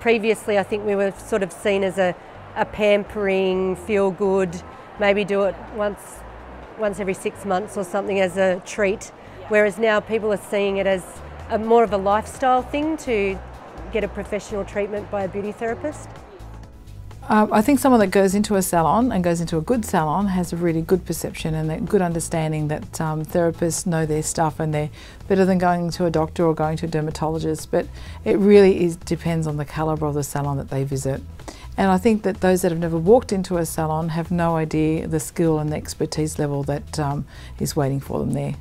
previously I think we were sort of seen as a pampering, feel good, maybe do it once every 6 months or something as a treat, whereas now people are seeing it as more of a lifestyle thing to get a professional treatment by a beauty therapist. I think someone that goes into a salon and goes into a good salon has a really good perception and a good understanding that therapists know their stuff and they're better than going to a doctor or going to a dermatologist, but it really depends on the calibre of the salon that they visit. And I think that those that have never walked into a salon have no idea the skill and the expertise level that is waiting for them there.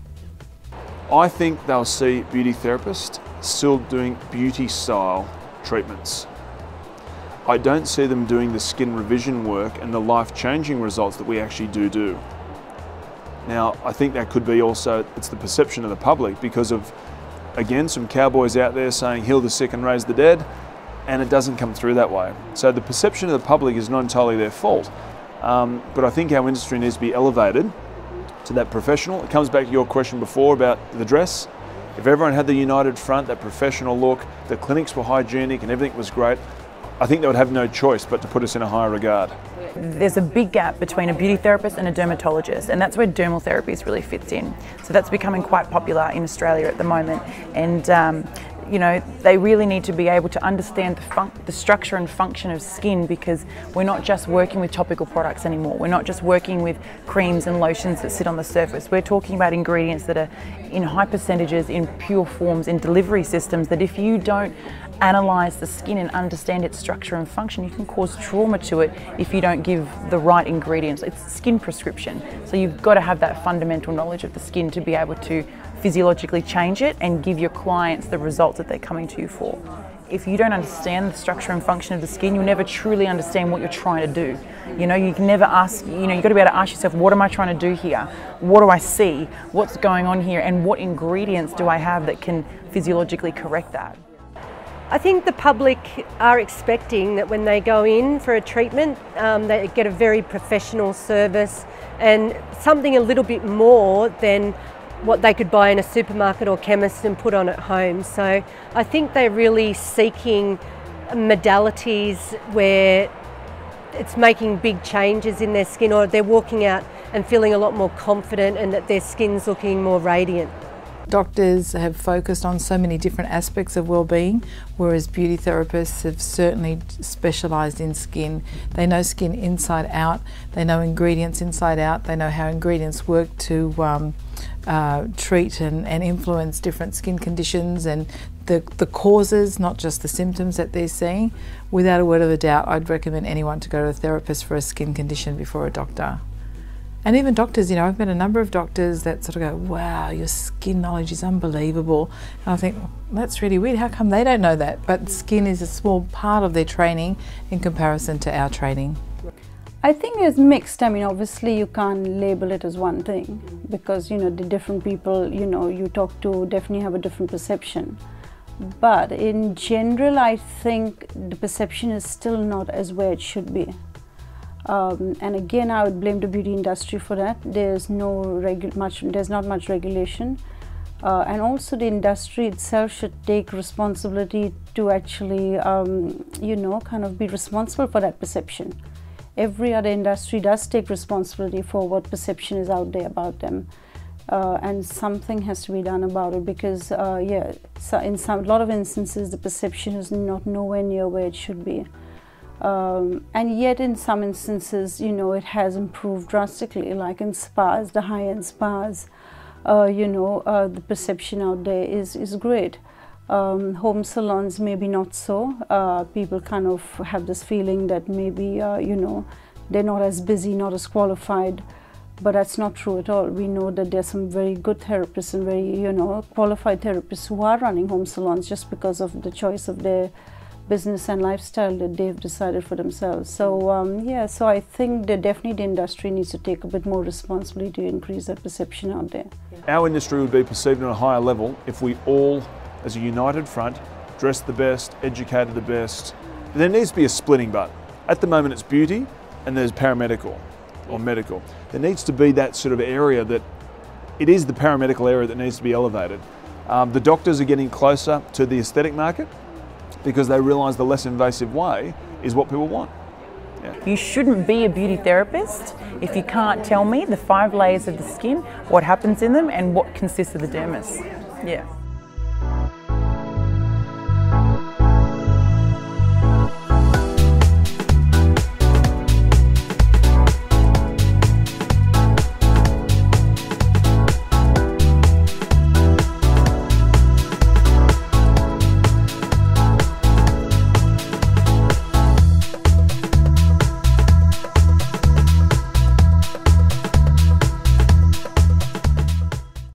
I think they'll see beauty therapists still doing beauty style treatments. I don't see them doing the skin revision work and the life-changing results that we actually do. Now, I think that could be also, it's the perception of the public because of, again, some cowboys out there saying heal the sick and raise the dead, and it doesn't come through that way. So the perception of the public is not entirely their fault, but I think our industry needs to be elevated to that professional. It comes back to your question before about the dress. If everyone had the united front, that professional look, the clinics were hygienic and everything was great, I think they would have no choice but to put us in a higher regard. There's a big gap between a beauty therapist and a dermatologist, and that's where dermal therapies really fits in. So that's becoming quite popular in Australia at the moment, and you know, they really need to be able to understand the structure and function of skin, because we're not just working with topical products anymore. We're not just working with creams and lotions that sit on the surface. We're talking about ingredients that are in high percentages, in pure forms, in delivery systems, that if you don't analyse the skin and understand its structure and function, you can cause trauma to it if you don't give the right ingredients. It's skin prescription. So you've got to have that fundamental knowledge of the skin to be able to physiologically change it and give your clients the results that they're coming to you for. If you don't understand the structure and function of the skin, you'll never truly understand what you're trying to do. You know, you can never ask, you know, you've got to be able to ask yourself, what am I trying to do here? What do I see? What's going on here? And what ingredients do I have that can physiologically correct that? I think the public are expecting that when they go in for a treatment, they get a very professional service and something a little bit more than what they could buy in a supermarket or chemist and put on at home. So I think they're really seeking modalities where it's making big changes in their skin, or they're walking out and feeling a lot more confident and that their skin's looking more radiant. Doctors have focused on so many different aspects of well-being, whereas beauty therapists have certainly specialised in skin. They know skin inside out, they know ingredients inside out, they know how ingredients work to treat and influence different skin conditions and the causes, not just the symptoms that they're seeing. Without a word of a doubt, I'd recommend anyone to go to a therapist for a skin condition before a doctor. And even doctors, you know, I've met a number of doctors that sort of go, wow, your skin knowledge is unbelievable. And I think, well, that's really weird. How come they don't know that? But skin is a small part of their training in comparison to our training. I think it's mixed. I mean, obviously you can't label it as one thing because, you know, the different people, you know, you talk to definitely have a different perception. But in general, I think the perception is still not as where it should be. And again, I would blame the beauty industry for that. There's not much regulation, and also the industry itself should take responsibility to actually, you know, kind of be responsible for that perception. Every other industry does take responsibility for what perception is out there about them, and something has to be done about it because, yeah, so in a lot of instances, the perception is not nowhere near where it should be. And yet in some instances, you know, it has improved drastically, like in spas, the high-end spas, you know, the perception out there is great. Home salons, maybe not so. People kind of have this feeling that maybe, you know, they're not as busy, not as qualified, but that's not true at all. We know that there's some very good therapists and very, you know, qualified therapists who are running home salons just because of the choice of their business and lifestyle that they've decided for themselves. So yeah, so I think that definitely the industry needs to take a bit more responsibility to increase that perception out there. Our industry would be perceived on a higher level if we all, as a united front, dressed the best, educated the best. There needs to be a splitting but. At the moment it's beauty and there's paramedical or medical. There needs to be that sort of area that it is the paramedical area that needs to be elevated. The doctors are getting closer to the aesthetic market. because they realise the less invasive way is what people want. You shouldn't be a beauty therapist if you can't tell me the 5 layers of the skin, what happens in them and what consists of the dermis. Yeah.